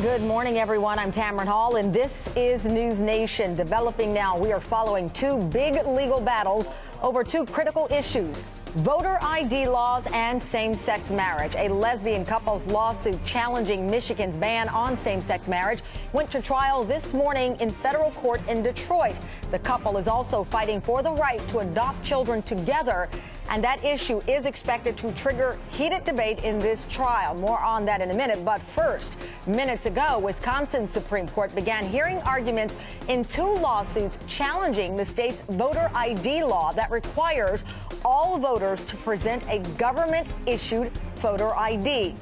Good morning, everyone. I'm Tamron Hall, and this is NewsNation. Developing now, we are following two big legal battles over two critical issues: voter ID laws and same-sex marriage. A lesbian couple's lawsuit challenging Michigan's ban on same-sex marriage went to trial this morning in federal court in Detroit. The couple is also fighting for the right to adopt children together, and that issue is expected to trigger heated debate in this trial. More on that in a minute. But first, minutes ago, Wisconsin Supreme Court began hearing arguments in two lawsuits challenging the state's voter ID law that requires all voters to present a government-issued voter ID.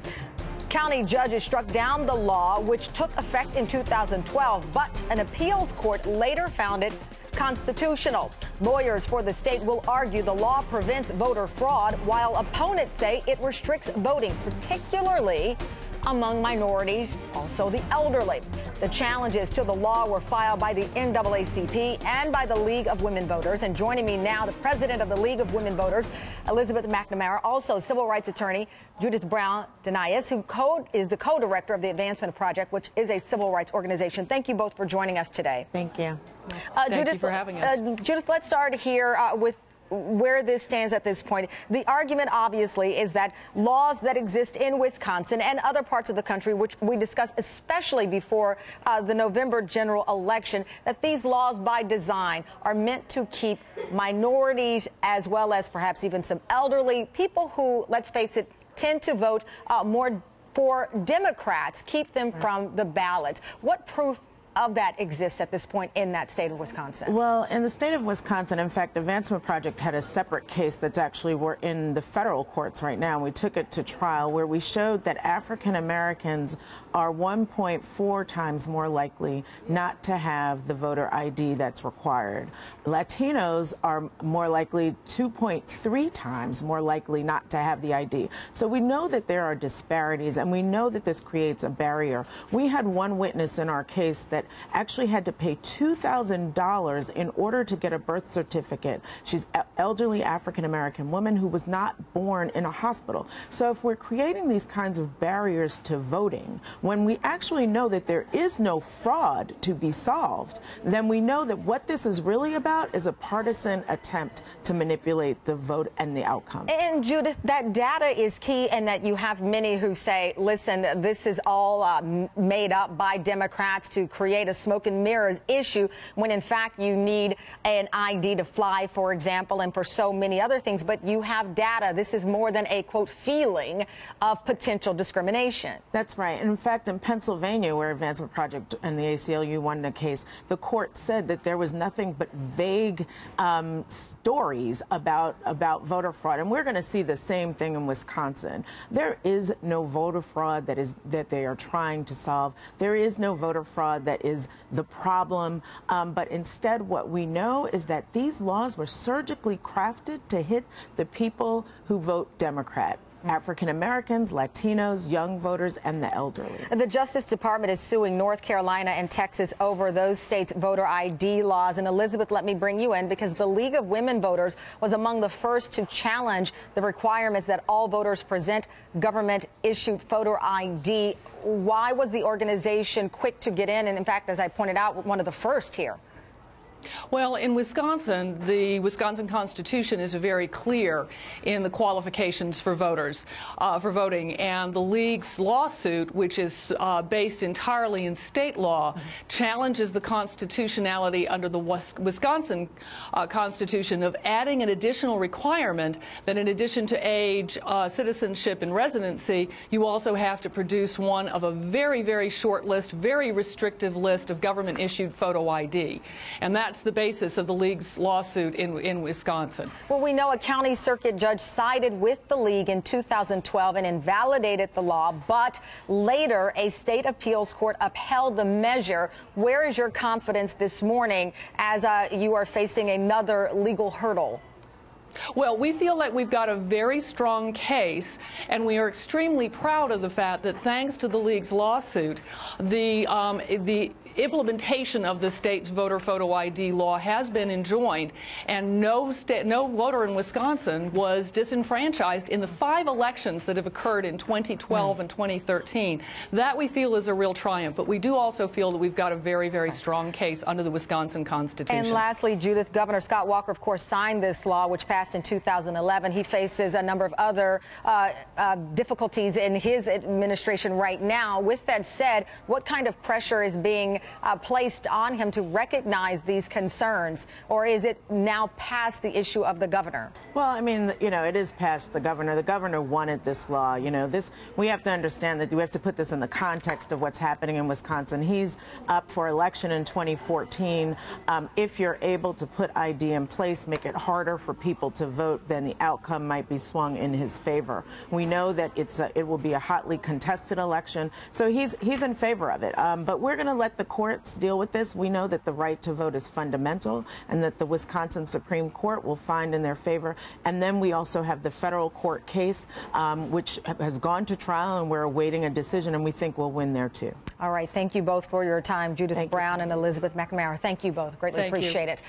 County judges struck down the law, which took effect in 2012, but an appeals court later found it constitutional. Lawyers for the state will argue the law prevents voter fraud, while opponents say it restricts voting, particularly among minorities, also the elderly. The challenges to the law were filed by the NAACP and by the League of Women Voters. And joining me now, the president of the League of Women Voters, Elisabeth MacNamara, also civil rights attorney Judith Browne, Dianis, who is the co-director of the Advancement Project, which is a civil rights organization. Thank you both for joining us today. Thank you. Judith, you for having us. Judith, let's start here with where this stands at this point. The argument, obviously, is that laws that exist in Wisconsin and other parts of the country, which we discussed especially before the November general election, that these laws by design are meant to keep minorities, as well as perhaps even some elderly people who, let's face it, tend to vote more for Democrats, keep them from the ballots. What proof of that exists at this point in that state of Wisconsin? Well, in the state of Wisconsin, in fact, Advancement Project had a separate case that's actually we're in the federal courts right now. We took it to trial where we showed that African Americans are 1.4 times more likely not to have the voter ID that's required. Latinos are more likely 2.3 times more likely not to have the ID. So we know that there are disparities, and we know that this creates a barrier. We had one witness in our case that actually had to pay $2,000 in order to get a birth certificate. She's an elderly African-American woman who was not born in a hospital. So if we're creating these kinds of barriers to voting, when we actually know that there is no fraud to be solved, then we know that what this is really about is a partisan attempt to manipulate the vote and the outcome. And Judith, that data is key, and that you have many who say, listen, this is all made up by Democrats to create a smoke and mirrors issue, when in fact you need an ID to fly, for example, and for so many other things. But you have data. This is more than a, quote, feeling of potential discrimination. That's right. And in fact, in Pennsylvania, where Advancement Project and the ACLU won the case, the court said that there was nothing but vague stories about voter fraud. And we're going to see the same thing in Wisconsin. There is no voter fraud that they are trying to solve. There is no voter fraud that is the problem, but instead what we know is that these laws were surgically crafted to hit the people who vote Democrat: African Americans, Latinos, young voters, and the elderly. The Justice Department is suing North Carolina and Texas over those states' voter ID laws. And Elisabeth, let me bring you in, because the League of Women Voters was among the first to challenge the requirements that all voters present government-issued voter ID. Why was the organization quick to get in? And in fact, as I pointed out, one of the first here. Well, in Wisconsin, the Wisconsin Constitution is very clear in the qualifications for voters, for voting, and the League's lawsuit, which is based entirely in state law, challenges the constitutionality under the Wisconsin Constitution of adding an additional requirement that in addition to age, citizenship, and residency, you also have to produce one of a very, very short list, very restrictive list of government-issued photo ID. And that's the basis of the League's lawsuit in Wisconsin. Well, we know a county circuit judge sided with the League in 2012 and invalidated the law, but later a state appeals court upheld the measure. Where is your confidence this morning as you are facing another legal hurdle? Well, we feel like we've got a very strong case, and we are extremely proud of the fact that thanks to the League's lawsuit, the implementation of the state's voter photo ID law has been enjoined, and no voter in Wisconsin was disenfranchised in the 5 elections that have occurred in 2012 and 2013. That we feel is a real triumph, but we do also feel that we've got a very, very strong case under the Wisconsin Constitution. And lastly, Judith, Governor Scott Walker, of course, signed this law, which passed in 2011. He faces a number of other difficulties in his administration right now. With that said, what kind of pressure is being placed on him to recognize these concerns, or is it now past the issue of the governor? Well, I mean, you know, it is past the governor. The governor wanted this law. You know, we have to understand that we have to put this in the context of what's happening in Wisconsin. He's up for election in 2014. If you're able to put ID in place, make it harder for people to vote, then the outcome might be swung in his favor. We know that it will be a hotly contested election, so he's in favor of it. But we're going to let the courts deal with this. We know that the right to vote is fundamental, and that the Wisconsin Supreme Court will find in their favor. And then we also have the federal court case, which has gone to trial, and we're awaiting a decision, and we think we'll win there too. All right. Thank you both for your time, Judith Browne and Elisabeth MacNamara. Thank you both. Greatly appreciate it.